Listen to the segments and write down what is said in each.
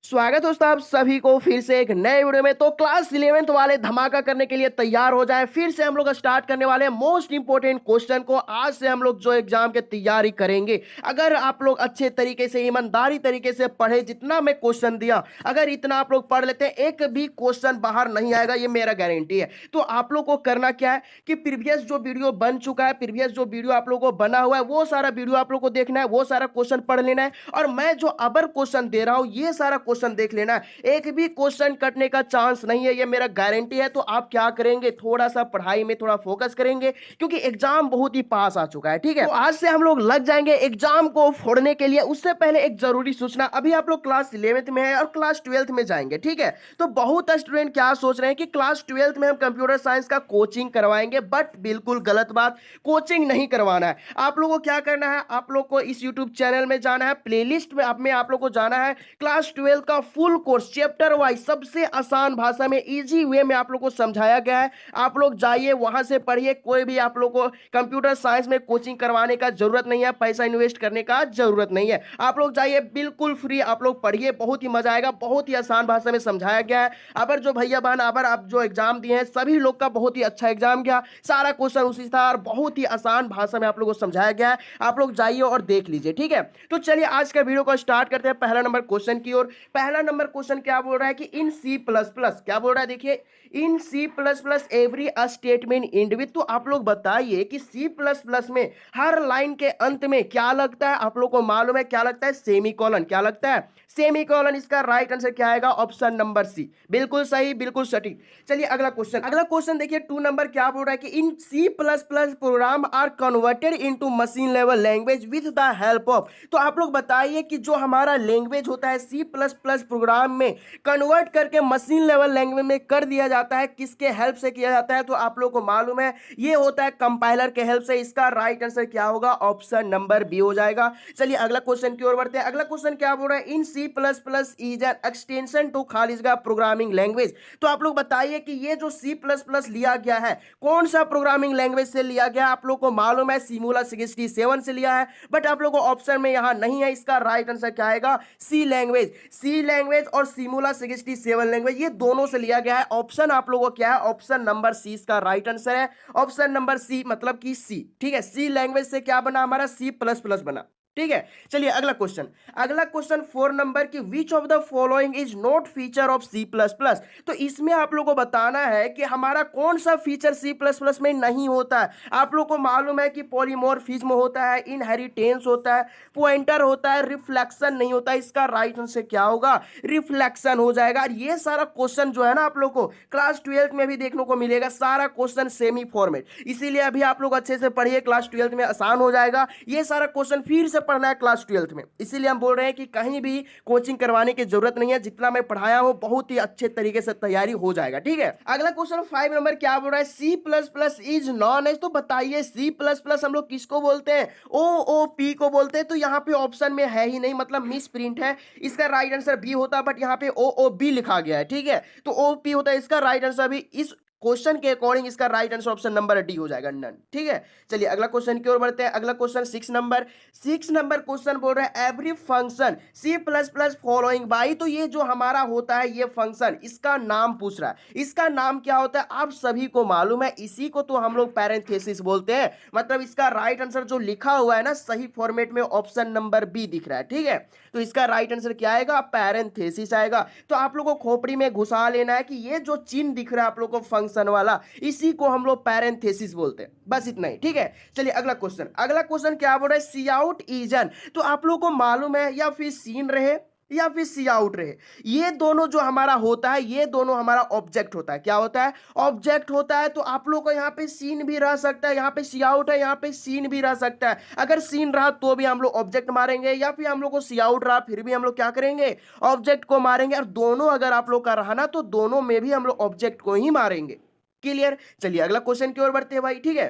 स्वागत है दोस्तों आप सभी को फिर से एक नए वीडियो में। तो क्लास 11th वाले धमाका करने के लिए तैयार हो जाएं। फिर से हम लोग स्टार्ट करने वाले हैं मोस्ट इंपोर्टेंट क्वेश्चन को। आज से हम लोग जो एग्जाम की तैयारी करेंगे, अगर आप लोग अच्छे तरीके से ईमानदारी तरीके से पढ़े, जितना मैं क्वेश्चन दिया अगर इतना आप लोग पढ़ लेते हैं, एक भी क्वेश्चन बाहर नहीं आएगा, ये मेरा गारंटी है। तो आप लोग को करना क्या है कि प्रीवियस जो वीडियो बन चुका है, प्रीवियस जो वीडियो आप लोग को बना हुआ है, वो सारा वीडियो आप लोग को देखना है, वो सारा क्वेश्चन पढ़ लेना है। और मैं जो अबर क्वेश्चन दे रहा हूं, ये सारा क्वेश्चन देख लेना। एक भी क्वेश्चन कटने का चांस नहीं है, ये मेरा गारंटी है। तो आप क्या करेंगे, थोड़ा सा पढ़ाई में थोड़ा फोकस करेंगे, क्योंकि एग्जाम बहुत ही पास आ चुका है। ठीक है, तो आज से हम लोग लग जाएंगे एग्जाम को फोड़ने के लिए। उससे पहले एक जरूरी सूचना, अभी आप लोग क्लास 11th में है और क्लास 12th में जाएंगे। ठीक है, तो बहुत स्टूडेंट क्या सोच रहे हैं कि क्लास 12th में हम कंप्यूटर साइंस का कोचिंग करवाएंगे, बट बिल्कुल गलत बात। कोचिंग नहीं करवाना है। आप लोगों को क्या करना है, आप लोग को इस यूट्यूब चैनल में जाना है, प्लेलिस्ट में आप लोग को जाना है। क्लास 12 का फुल कोर्स चैप्टर वाइज सबसे आसान भाषा में, इजी वे में आप लोग को समझाया गया है। आप लोग जाइए, वहां से पढ़िए। कोई भी आप लोग को कंप्यूटर साइंस में कोचिंग करवाने का जरूरत नहीं है, पैसा इन्वेस्ट करने का जरूरत नहीं है। आप लोग जाइए, बिल्कुल फ्री आप लोग पढ़िए, बहुत ही मजा आएगा। बहुत ही आसान भाषा में समझाया गया है। अबर जो भैया बहन, अबर आप जो एग्जाम दिए हैं, सभी लोग का बहुत ही अच्छा एग्जाम गया। सारा क्वेश्चन उसी था और बहुत ही आसान भाषा में आप लोगों को समझाया गया है। आप लोग जाइए और देख लीजिए। ठीक है, तो चलिए आज का वीडियो को स्टार्ट करते हैं पहला नंबर क्वेश्चन की ओर। पहला नंबर क्वेश्चन क्या बोल रहा है कि इन सी प्लस प्लस, क्या बोल रहा है देखिए, in C plus plus every statement end with. तो आप लोग बताइए कि सी प्लस प्लस में हर लाइन के अंत में क्या लगता है। आप लोग को मालूम है क्या लगता है, सेमीकोलन। क्या लगता है, सेमीकोलन। इसका राइट आंसर क्या आएगा, ऑप्शन नंबर सी। बिल्कुल सही, बिल्कुल सटीक। चलिए अगला क्वेश्चन, अगला क्वेश्चन देखिए 2 नंबर क्या बोल रहा है कि in C plus plus program are converted into machine level language with the help of. तो आप लोग बताइए कि जो हमारा लैंग्वेज होता है सी प्लस प्लस प्रोग्राम में कन्वर्ट करके मशीन लेवल लैंग्वेज में कर दिया जाता है, किसके हेल्प से किया जाता है। तो आप लोग को मालूम है ये होता है कंपाइलर के हेल्प से। इसका राइट आंसर क्या होगा, ऑप्शन नंबर बी हो जाएगा। चलिए अगला क्वेश्चन की ओर बढ़ते हैं। अगला क्वेश्चन क्या बोल रहा है, in C plus plus is an extension to खालिजगा प्रोग्रामिंग लैंग्वेज। तो आप लोग बताइए कि ये जो सी प्लस प्लस लिया गया है, कौन सा प्रोग्रामिंग लैंग्वेज से लिया गया। आप लोग को मालूम है सिमुला 67 से लिया है, बट आप लोग को ऑप्शन में यहां नहीं है। इसका राइट आंसर क्या आएगा, सी लैंग्वेज। सी लैंग्वेज और सिमुला 67 लैंग्वेज, ये दोनों से लिया गया है। ऑप्शन आप लोगों को क्या है, ऑप्शन नंबर सी इसका राइट आंसर है। ऑप्शन नंबर सी मतलब कि सी। ठीक है, सी लैंग्वेज से क्या बना हमारा, सी प्लस प्लस बना। ठीक है, चलिए अगला क्वेश्चन, अगला क्वेश्चन 4 नंबर की which of the following is not feature of C plus plus. तो इसमें आप लोगों को बताना है कि हमारा कौन सा फीचर सी प्लस प्लस में नहीं होता है। आप लोग को मालूम है कि पॉलीमॉर्फिज्म होता है, इनहेरिटेंस होता है, पॉइंटर होता है, रिफ्लेक्शन नहीं होता। इसका राइट आंसर क्या होगा, रिफ्लेक्शन हो जाएगा। और ये सारा क्वेश्चन जो है ना, आप लोग को क्लास 12 में भी देखने को मिलेगा, सारा क्वेश्चन सेमी फॉर्मेट। इसीलिए अभी आप लोग अच्छे से पढ़िए, क्लास 12 में आसान हो जाएगा। ये सारा क्वेश्चन फिर से पढ़ना है क्लास 12 में, इसीलिए हम बोल रहे हैं कि कहीं भी कोचिंग करवाने की जरूरत नहीं है। जितना मैं पढ़ाया हूं बहुत ही अच्छे तरीके से तैयारी हो जाएगा। ठीक है, अगला क्वेश्चन 5 नंबर क्या बोल रहा है, C plus plus is known as. तो बताइए सी प्लस प्लस हम लोग किसको बोलते हैं, OOP को बोलते हैं। तो यहाँ पे ऑप्शन में है ही नहीं, मतलब मिस प्रिंट है। इसका राइट आंसर बी होता, बट यहाँ पे OOB लिखा गया है। ठीक है, तो OP होता है इसका राइट आंसर भी। इस क्वेश्चन के अकॉर्डिंग इसका right answer option number D हो जाएगा, नन। ठीक है, चलिए अगला क्वेश्चन की ओर बढ़ते हैं। अगला क्वेश्चन 6 नंबर, 6 नंबर क्वेश्चन बोल रहा है every function C plus plus following by. तो ये जो हमारा होता है ये फंक्शन, इसका नाम पूछ रहा है। इसका नाम क्या होता है आप सभी को मालूम है, इसी को तो हम लोग पैरेंथेसिस बोलते हैं। मतलब इसका राइट आंसर जो लिखा हुआ है ना सही फॉर्मेट में, ऑप्शन नंबर बी दिख रहा है। ठीक है, तो इसका राइट आंसर क्या आएगा, पैरेंथेसिस आएगा। तो आप लोग को खोपड़ी में घुसा लेना है कि ये जो चिन्ह दिख रहा है आप लोग को फंक्शन वाला, इसी को हम लोग पैरेंथेसिस बोलते हैं। बस इतना ही। ठीक है, चलिए अगला क्वेश्चन, अगला क्वेश्चन क्या बोल रहा है, सी आउट इजन। तो आप लोग को मालूम है या फिर सीन रहे या फिर सी आउट रहे, ये दोनों जो हमारा होता है, ये दोनों हमारा ऑब्जेक्ट होता है। क्या होता है, ऑब्जेक्ट होता है। तो आप लोग को यहाँ पे सीन भी रह सकता है, यहाँ पे सी आउट है, यहाँ पे सीन भी रह सकता है। अगर सीन रहा तो भी हम लोग ऑब्जेक्ट मारेंगे, या फिर हम लोग को सी आउट रहा फिर भी हम लोग क्या करेंगे, ऑब्जेक्ट को मारेंगे। और दोनों अगर आप लोग का रहा ना, तो दोनों में भी हम लोग ऑब्जेक्ट को ही मारेंगे। क्लियर, चलिए अगला क्वेश्चन की ओर बढ़ते हैं भाई। ठीक है,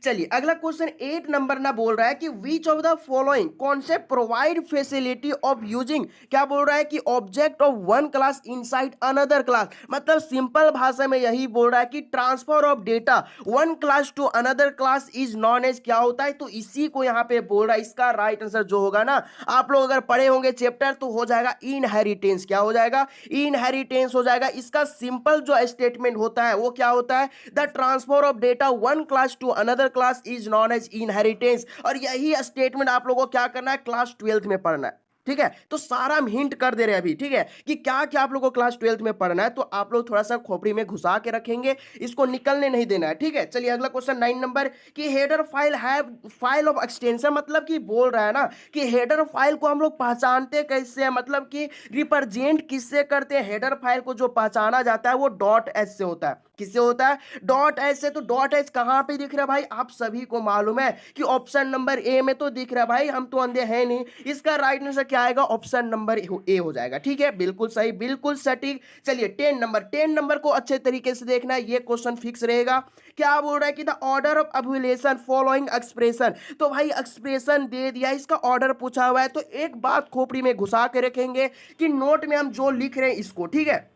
चलिए अगला क्वेश्चन 8 नंबर ना बोल रहा है कि which of the following concept provide facility of using, क्या बोल रहा है कि object of one class inside another class, मतलब सिंपल भाषा में यही बोल रहा है कि transfer of data one class to another class is known as क्या होता है, तो इसी को यहां पे बोल रहा है। इसका राइट आंसर जो होगा ना, आप लोग अगर पढ़े होंगे चैप्टर तो हो जाएगा इनहेरिटेंस। क्या हो जाएगा? इनहेरिटेंस हो जाएगा। इसका सिंपल जो स्टेटमेंट होता है वो क्या होता है? The transfer of data one class to another class is known as inheritance. और यही स्टेटमेंट आप लोगों को क्या करना है? क्लास 12th में पढ़ना है। ठीक है, तो सारा हम हिंट कर दे रहे हैं अभी, ठीक है, कि क्या क्या आप लोगों को क्लास 12th में पढ़ना है, तो आप लोग थोड़ा सा खोपड़ी में घुसा के रखेंगे, इसको निकलने नहीं देना है। ठीक है, चलिए अगला क्वेश्चन 9 नंबर कि header file have file of extension, मतलब कि बोल रहा है ना कि हेडर फाइल को हम लोग पहचानते कैसे हैं, मतलब कि रिप्रेजेंट किससे करते हैं। हेडर फाइल को जो पहचाना जाता है वो डॉट एच से होता है। किससे होता है? डॉट एच से। तो डॉट एच कहां पे दिख रहा है भाई? आप सभी को मालूम है कि ऑप्शन नंबर ए में तो दिख रहा है भाई, हम तो अंधे हैं नहीं। इसका राइट आंसर क्या आएगा? ऑप्शन नंबर ए हो जाएगा। ठीक है, बिल्कुल सही, बिल्कुल सटीक। चलिए 10 नंबर को अच्छे तरीके से देखना है, ये क्वेश्चन फिक्स रहेगा। क्या बोल रहा है कि the order of evaluation following expression, तो भाई एक्सप्रेशन दे दिया, इसका ऑर्डर पूछा हुआ है, तो एक बात खोपड़ी में घुसा के रखेंगे कि नोट में हम जो लिख रहे हैं इसको, ठीक है,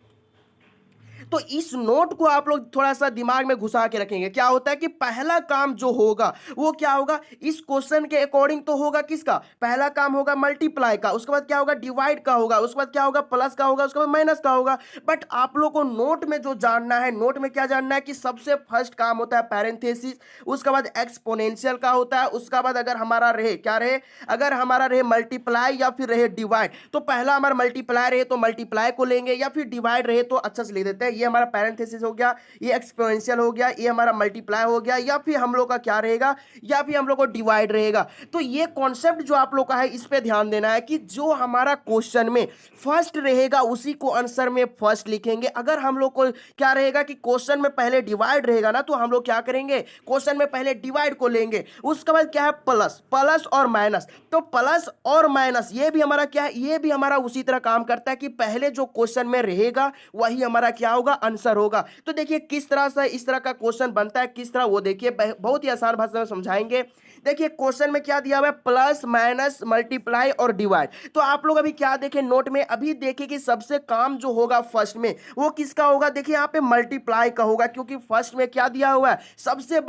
तो इस नोट को आप लोग थोड़ा सा दिमाग में घुसा के रखेंगे। क्या होता है कि पहला काम जो होगा वो क्या होगा? इस क्वेश्चन के अकॉर्डिंग तो होगा किसका? पहला काम होगा मल्टीप्लाई का, उसके बाद क्या होगा? डिवाइड का होगा, उसके बाद क्या होगा? प्लस का होगा, उसके बाद माइनस का होगा। बट आप लोग को नोट में जो जानना है, नोट में क्या जानना है कि सबसे फर्स्ट काम होता है पैरेंथेसिस, उसके बाद एक्सपोनेंशियल का होता है, उसके बाद अगर हमारा रहे क्या रहे, अगर हमारा रहे मल्टीप्लाई या फिर रहे डिवाइड, तो पहला हमारा मल्टीप्लाई रहे तो मल्टीप्लाई को लेंगे, या फिर डिवाइड रहे तो अच्छा से ले देते हैं। ये हमारा पैरेंथेसिस हो गया, ये एक्सपोनेंशियल हो गया, ये हमारा मल्टीप्लाई हो गया, या फिर हम लोग का क्या रहेगा, या फिर हम लोग को डिवाइड रहेगा। तो ये कॉन्सेप्ट जो आप लोग का है इस पे ध्यान देना है कि जो हमारा क्वेश्चन में फर्स्ट रहेगा उसी को आंसर में फर्स्ट लिखेंगे। अगर हम लोग को क्या रहेगा कि क्वेश्चन में पहले डिवाइड रहेगा ना, तो हम लोग क्या करेंगे? क्वेश्चन में पहले डिवाइड को लेंगे, उसके बाद क्या है? प्लस, प्लस और माइनस। तो प्लस और माइनस ये भी हमारा क्या है? ये भी हमारा उसी तरह काम करता है कि पहले जो क्वेश्चन में रहेगा वही हमारा क्या होगा? आंसर होगा। तो देखिए किस तरह से इस तरह का क्वेश्चन बनता है, किस तरह वो देखिए बहुत ही आसान भाषा में समझाएंगे। देखिए क्वेश्चन में क्या दिया हुआ है? प्लस, माइनस, मल्टीप्लाई और डिवाइड। तो आप लोग अभी क्या देखें नोट में, अभी देखिए कि सबसे काम जो होगा फर्स्ट में वो किसका होगा? देखिए यहाँ पे मल्टीप्लाई का होगा, क्योंकि फर्स्ट में क्या दिया हुआ है? सबसे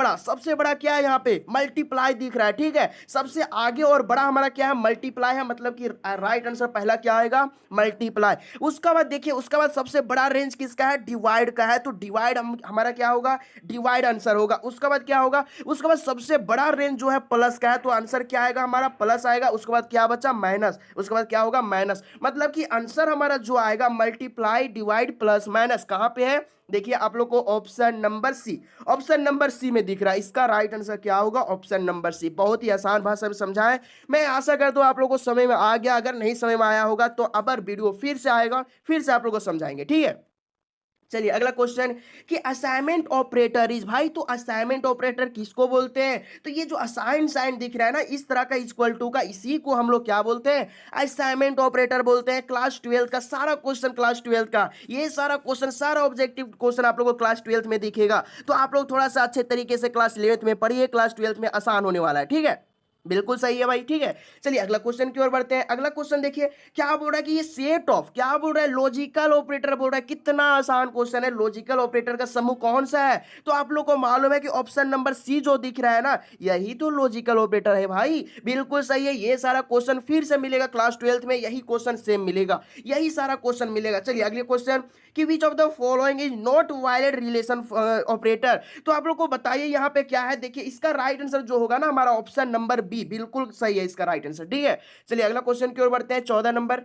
बड़ा क्या है? यहाँ पे मल्टीप्लाई दिख रहा है। ठीक है, सबसे आगे और बड़ा हमारा क्या है? मल्टीप्लाई है, मतलब कि राइट आंसर पहला क्या आएगा? मल्टीप्लाई। उसका बाद देखिए, उसका बाद सबसे बड़ा रेंज किसका है? डिवाइड का है, तो डिवाइड हमारा क्या होगा? डिवाइड आंसर होगा। उसके बाद क्या होगा? उसके बाद सबसे बड़ा रेंज जो है प्लस का है, तो आंसर क्या आएगा? हमारा प्लस आएगा। उसके बाद क्या बचा? माइनस। उसके बाद क्या होगा? माइनस। मतलब कि आंसर हमारा जो आएगा मल्टीप्लाई, डिवाइड, प्लस, माइनस कहां पे है? देखिए आप लोग को option number C, option number C में दिख रहा है। इसका राइट आंसर क्या होगा? Option number C. बहुत ही आसान भाषा में समझाएं। मैं आशा करता हूं आप लोगों को समझ में आ गया। अगर नहीं समझ में आया होगा तो अब वीडियो फिर से आएगा, फिर से आप लोगों को समझाएंगे। ठीक है, चलिए अगला क्वेश्चन कि असाइनमेंट ऑपरेटर इज, भाई तो असाइनमेंट ऑपरेटर किसको बोलते हैं? तो ये जो असाइन साइन दिख रहा है ना इस तरह का इक्वल टू का, इसी को हम लोग क्या बोलते हैं? असाइनमेंट ऑपरेटर बोलते हैं। क्लास 12 का सारा क्वेश्चन, क्लास 12 का ये सारा क्वेश्चन, सारा ऑब्जेक्टिव क्वेश्चन आप लोगों को क्लास 12 में दिखेगा। तो आप लोग थोड़ा सा अच्छे तरीके से क्लास 11th में पढ़िए, क्लास 12th में आसान होने वाला है। ठीक है, बिल्कुल सही है भाई। ठीक है, चलिए अगला क्वेश्चन की ओर बढ़ते हैं। अगला क्वेश्चन देखिए क्या बोल रहा है कि ये सेट ऑफ, क्या बोल रहा है? लॉजिकल ऑपरेटर बोल रहा है। कितना आसान क्वेश्चन है। लॉजिकल ऑपरेटर का समूह कौन सा है? तो आप लोग को मालूम है कि ऑप्शन नंबर सी जो दिख रहा है ना, यही तो लॉजिकल ऑपरेटर है भाई। बिल्कुल सही है। ये सारा क्वेश्चन फिर से मिलेगा क्लास 12th में, यही क्वेश्चन सेम मिलेगा, यही सारा क्वेश्चन मिलेगा। चलिए अगले क्वेश्चन कि which of the following is not valid relation operator, तो आप लोग को बताइए यहाँ पे क्या है। देखिए इसका राइट आंसर जो होगा ना हमारा ऑप्शन नंबर बी, बिल्कुल सही है इसका राइट आंसर। ठीक है, चलिए अगला क्वेश्चन की ओर बढ़ते हैं। 14 नंबर,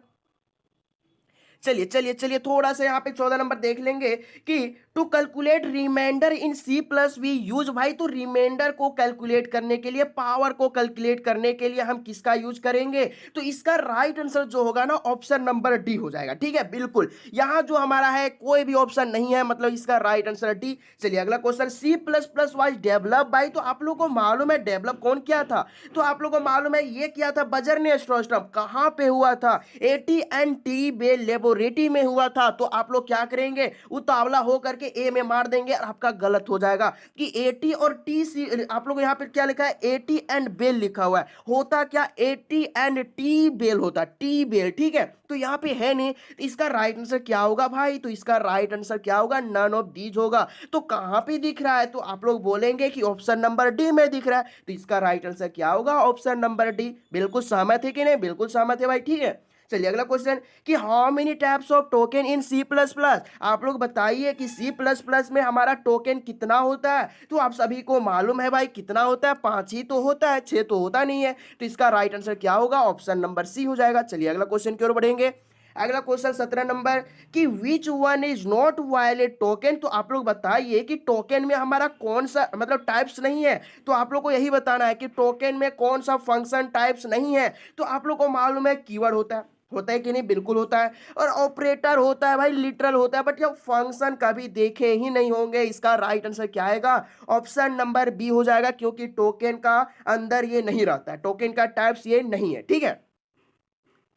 चलिए चलिए चलिए थोड़ा सा यहाँ पे 14 नंबर देख लेंगे कि to calculate remainder in C plus we use, भाई तो रिमाइंडर को कैलकुलेट करने के लिए, पावर को कैलकुलेट करने के लिए हम किसका यूज करेंगे? तो इसका राइट आंसर जो होगा ना ऑप्शन नंबर डी हो जाएगा। ठीक है, बिल्कुल यहाँ जो हमारा है कोई भी ऑप्शन नहीं है, मतलब इसका राइट आंसर डी। चलिए अगला question, C plus plus was develop by, तो आप लोग को मालूम है डेवलप कौन किया था? तो आप लोग को मालूम है ये किया था बर्जर ने स्ट्रोस्ट्रम। कहां पे हुआ था? AT&T बेल लेबोरेटरी में हुआ था तो आप लोग क्या करेंगे, उतावला हो करके ए में मार देंगे और आपका गलत हो जाएगा कि एटी और टी सी, आप लोग यहाँ पे क्या लिखा है, एटी एंड बेल लिखा हुआ है, होता क्या एटी एंड टी बेल होता, टी बेल, ठीक है। तो यहाँ पे है नहीं, तो इसका राइट आंसर क्या होगा भाई, तो इसका राइट आंसर क्या होगा, नन ऑफ दीज होगा। तो कहां पे दिख रहा है, तो आप लोग बोलेंगे कि ऑप्शन नंबर डी में दिख रहा है, तो इसका राइट आंसर क्या होगा, ऑप्शन नंबर डी। बिल्कुल सहमत है कि नहीं, बिल्कुल सहमत है भाई, ठीक है। चलिए अगला क्वेश्चन कि how many types of token in C plus plus, आप लोग बताइए कि सी प्लस प्लस में हमारा टोकन कितना होता है, तो आप सभी को मालूम है भाई कितना होता है, 5 ही तो होता है, 6 तो होता नहीं है। तो इसका राइट आंसर क्या होगा, ऑप्शन नंबर सी हो जाएगा। चलिए अगला क्वेश्चन की ओर बढ़ेंगे। अगला क्वेश्चन 17 नंबर कि which one is not valid token, तो आप लोग बताइए कि टोकन में हमारा कौन सा मतलब टाइप्स नहीं है, तो आप लोग को यही बताना है कि टोकन में कौन सा फंक्शन टाइप्स नहीं है। तो आप लोग को मालूम है कीवर्ड होता है कि नहीं, बिल्कुल होता है, और ऑपरेटर होता है भाई, लिटरल होता है, बट ये फंक्शन कभी देखे ही नहीं होंगे। इसका राइट आंसर क्या आएगा, ऑप्शन नंबर बी हो जाएगा, क्योंकि टोकन का अंदर ये नहीं रहता है, टोकन का टाइप्स ये नहीं है, ठीक है।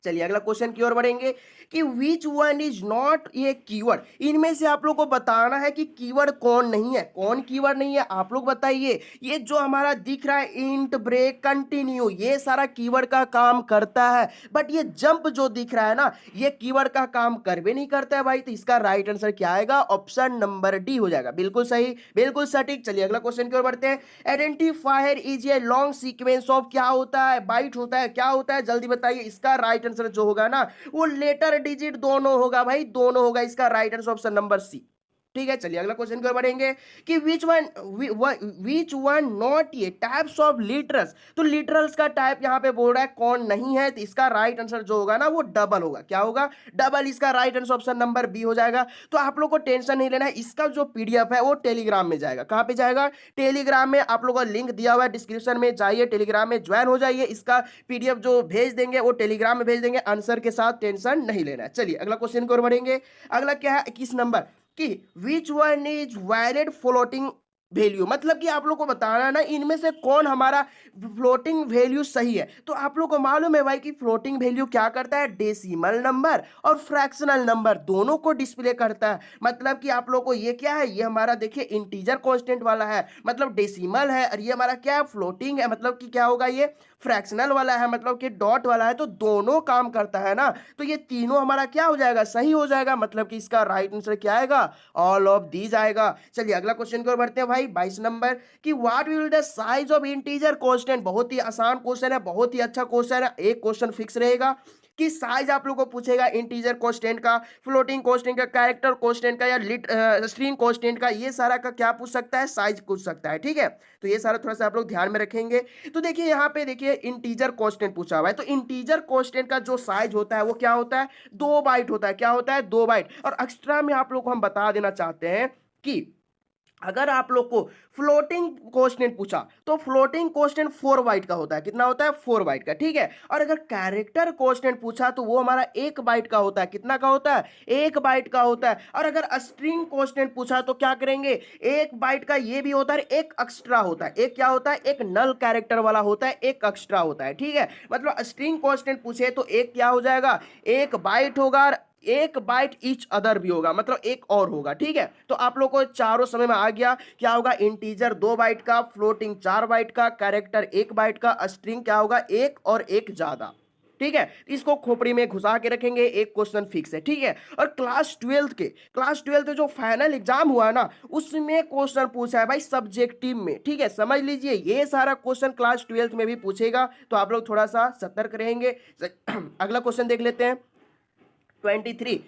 चलिए अगला क्वेश्चन की ओर बढ़ेंगे कि विच वन इज नॉट ये कीवर्ड, इनमें से आप लोग को बताना है कि कीवर्ड कौन नहीं है, कौन कीवर्ड नहीं है, आप लोग बताइए। ये जो हमारा दिख रहा है इंट, ब्रेक, कंटिन्यू, ये सारा कीवर्ड का काम करता है, बट ये जंप जो दिख रहा है ना, ये कीवर्ड का काम कर भी नहीं करता है भाई। तो इसका राइट आंसर क्या आएगा, ऑप्शन नंबर डी हो जाएगा, बिल्कुल सही, बिल्कुल सटीक। चलिए अगला क्वेश्चन की ओर बढ़ते हैं। Identifier is a long sequence of, क्या होता है, बाइट होता है, क्या होता है, जल्दी बताइए। इसका राइट आंसर जो होगा ना, वो लेटर डिजिट दोनों होगा भाई, दोनों होगा। इसका right answer option number C, ठीक है। चलिए अगला क्वेश्चन की ओर बढ़ेंगे कि विच वन नॉट ये टाइप्स ऑफ लिटरल्स, तो लिटरल्स का टाइप यहां पे बोल रहा है कौन नहीं है, तो इसका राइट आंसर जो होगा ना वो डबल होगा, क्या होगा, डबल। इसका right answer option number B हो जाएगा। तो आप लोग को टेंशन नहीं लेना है, इसका जो पीडीएफ है वो टेलीग्राम में जाएगा, कहां पे जाएगा, टेलीग्राम में। आप लोगों को लिंक दिया हुआ है डिस्क्रिप्शन में, जाइए टेलीग्राम में ज्वाइन हो जाइए। इसका पीडीएफ जो भेज देंगे वो टेलीग्राम में भेज देंगे, आंसर के साथ, टेंशन नहीं लेना है। चलिए अगला क्वेश्चन की ओर बढ़ेंगे। अगला क्या है, 21 नंबर कि which one is valid floating value, मतलब कि आप लोग को बताना है ना इनमें से कौन हमारा फ्लोटिंग वैल्यू सही है। तो आप लोग को मालूम है भाई कि फ्लोटिंग वैल्यू क्या करता है, डेसिमल नंबर और फ्रैक्शनल नंबर दोनों को डिस्प्ले करता है। मतलब कि आप लोग को ये क्या है, ये हमारा देखिए इंटीजर कांस्टेंट वाला है, मतलब डेसिमल है, और ये हमारा क्या है, फ्लोटिंग है, मतलब कि क्या होगा, ये फ्रैक्शनल वाला है, मतलब कि डॉट वाला है। तो दोनों काम करता है ना, तो ये तीनों हमारा क्या हो जाएगा, सही हो जाएगा। मतलब कि इसका राइट आंसर क्या आएगा, ऑल ऑफ दीज आएगा। चलिए अगला क्वेश्चन की ओर बढ़ते हैं भाई, 22 नंबर कि what will the size of integer constant, बहुत ही आसान क्वेश्चन है, बहुत ही अच्छा क्वेश्चन है। एक क्वेश्चन फिक्स रहेगा कि साइज आप लोगों को पूछेगा इंटीजर कांस्टेंट का, फ्लोटिंग कांस्टेंट का, कैरेक्टर कांस्टेंट का, या स्ट्रिंग कांस्टेंट का, ये सारा का क्या पूछ सकता है, साइज पूछ सकता है, ठीक है। तो ये सारा थोड़ा सा आप लोग ध्यान में रखेंगे। तो देखिए यहाँ पे देखिए इंटीजर कांस्टेंट पूछा हुआ है, तो इंटीजर कांस्टेंट का जो साइज होता है वो क्या होता है, 2 बाइट होता है, क्या होता है, 2 बाइट। और एक्स्ट्रा में आप लोग को हम बता देना चाहते हैं कि अगर आप लोग को फ्लोटिंग कांस्टेंट पूछा तो फ्लोटिंग कांस्टेंट 4 बाइट का होता है, कितना होता है, 4 बाइट का, ठीक है। और अगर कैरेक्टर कांस्टेंट पूछा तो वो हमारा 1 बाइट का होता है, कितना का होता है, 1 बाइट का होता है। और अगर स्ट्रिंग कांस्टेंट पूछा तो क्या करेंगे, 1 बाइट का ये भी होता है, एक एक्स्ट्रा होता है, एक क्या होता है, एक नल कैरेक्टर वाला होता है, एक एक्स्ट्रा होता है, ठीक है। मतलब स्ट्रिंग कांस्टेंट पूछे तो एक क्या हो जाएगा, 1 बाइट होगा, 1 बाइट ईच अदर भी होगा, मतलब एक और होगा, ठीक है। तो आप लोग को चारों समय में आ गया, क्या होगा, इंटीजर 2 बाइट का, फ्लोटिंग 4 बाइट का, कैरेक्टर 1 बाइट का, स्ट्रिंग क्या होगा, एक और एक ज्यादा, ठीक है। इसको खोपड़ी में घुसा के रखेंगे, एक क्वेश्चन फिक्स है, ठीक है। और क्लास 12 जो फाइनल एग्जाम हुआ ना, उसमें क्वेश्चन पूछा है भाई सब्जेक्टिव में, ठीक है। समझ लीजिए ये सारा क्वेश्चन क्लास 12 में भी पूछेगा, तो आप लोग थोड़ा सा सतर्क रहेंगे। अगला क्वेश्चन देख लेते हैं 23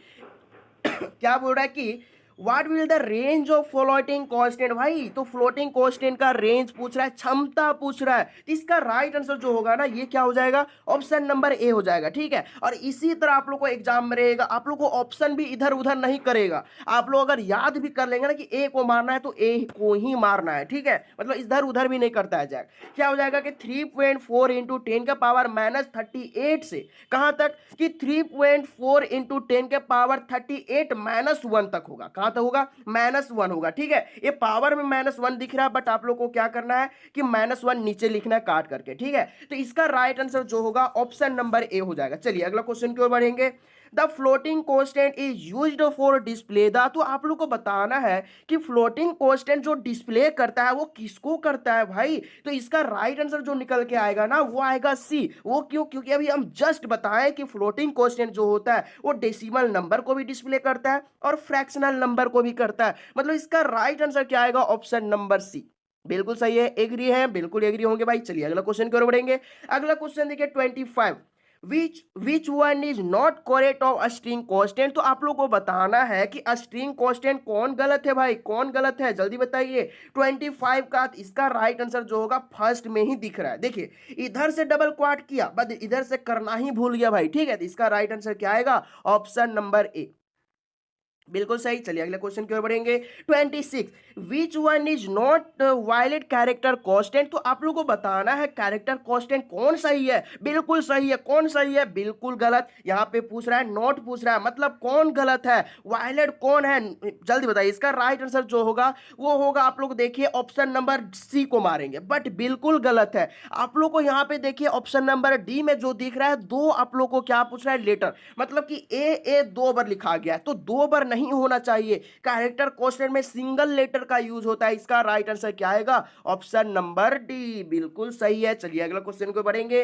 क्या बोल रहा है कि what will the range of floating constant, भाई तो फ्लोटिंग कांस्टेंट का रेंज पूछ रहा है, क्षमता पूछ रहा है। तो इसका राइट आंसर जो होगा ना, ये क्या हो जाएगा, ऑप्शन नंबर ए हो जाएगा, ठीक है। और इसी तरह आप लोग को एग्जाम में रहेगा, आप लोग को ऑप्शन भी इधर उधर नहीं करेगा। आप लोग अगर याद भी कर लेंगे ना कि ए को मारना है तो ए को ही मारना है, ठीक है। मतलब इधर उधर भी नहीं करता है जाएगा। क्या हो जाएगा कि 3.4 इंटू 10 का पावर -38 से कहां तक, कि 3.4 इंटू 10 के पावर 38 -1 तक होगा, कहां तक होगा, -1 होगा, ठीक है। ये पावर में -1 दिख रहा है, बट आप लोग को क्या करना है कि -1 नीचे लिखना है काट करके, ठीक है। तो इसका राइट आंसर जो होगा ऑप्शन नंबर ए हो जाएगा। चलिए अगला क्वेश्चन की ओर बढ़ेंगे। The floating constant is used for display the, तो आप लोग को बताना है कि फ्लोटिंग कांस्टेंट जो डिस्प्ले करता है वो किसको करता है भाई। तो इसका राइट आंसर जो निकल के आएगा ना वो आएगा सी। वो क्यों? क्योंकि अभी हम जस्ट बताएं कि फ्लोटिंग कांस्टेंट जो होता है वो डेसिमल नंबर को भी डिस्प्ले करता है और फ्रैक्शनल नंबर को भी करता है। मतलब इसका राइट आंसर क्या आएगा? Option number C. बिल्कुल सही है, एग्री है, बिल्कुल एग्री होंगे भाई। चलिए अगला क्वेश्चन की ओर बढ़ेंगे। अगला क्वेश्चन देखिए 25, विच one is not correct of string constant. तो आप लोग को बताना है कि स्ट्रिंग कांस्टेंट कौन गलत है भाई, कौन गलत है, जल्दी बताइए। 25 का इसका राइट आंसर जो होगा फर्स्ट में ही दिख रहा है। देखिए इधर से डबल क्वाट किया बट इधर से करना ही भूल गया भाई, ठीक है। तो इसका राइट आंसर क्या आएगा? ऑप्शन नंबर ए, बिल्कुल सही। चलिए अगले क्वेश्चन की ओर बढ़ेंगे। 26, which one is not valid character constant. तो आप लोगों को बताना है कैरेक्टर कांस्टेंट कौन सही है। बिल्कुल सही है, कौन सही है? बिल्कुल गलत। यहाँ पे पूछ रहा है, नॉट पूछ रहा है, मतलब कौन गलत है, वायलेट कौन है, जल्दी बताइए। इसका राइट आंसर जो होगा वो होगा, आप लोग देखिए ऑप्शन नंबर सी को मारेंगे, बट बिल्कुल गलत है। आप लोग को यहाँ पे देखिए ऑप्शन नंबर डी में जो दिख रहा है दो, आप लोग को क्या पूछ रहा है? लेटर, मतलब कि ए दो बार लिखा गया है तो दो बार नहीं होना चाहिए। कैरेक्टर कांस्टेंट में सिंगल लेटर का यूज होता है। इसका राइट आंसर क्या आएगा? ऑप्शन नंबर डी, बिल्कुल सही है। चलिए अगला क्वेश्चन को बढ़ेंगे।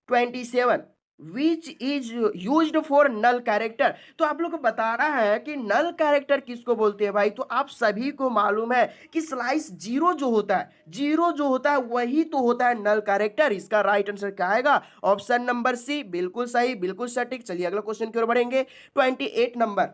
27, which is used for null character. तो आप लोग को बताना है कि नल कैरेक्टर किसको बोलते हैं भाई। तो आप सभी को मालूम है कि स्लाइस जीरो जो होता है, जीरो जो होता है वही तो होता है नल कैरेक्टर। इसका राइट आंसर क्या आएगा? ऑप्शन नंबर सी, बिल्कुल सही, बिल्कुल सटीक। चलिए अगला क्वेश्चन की ओर बढ़ेंगे। 28 number,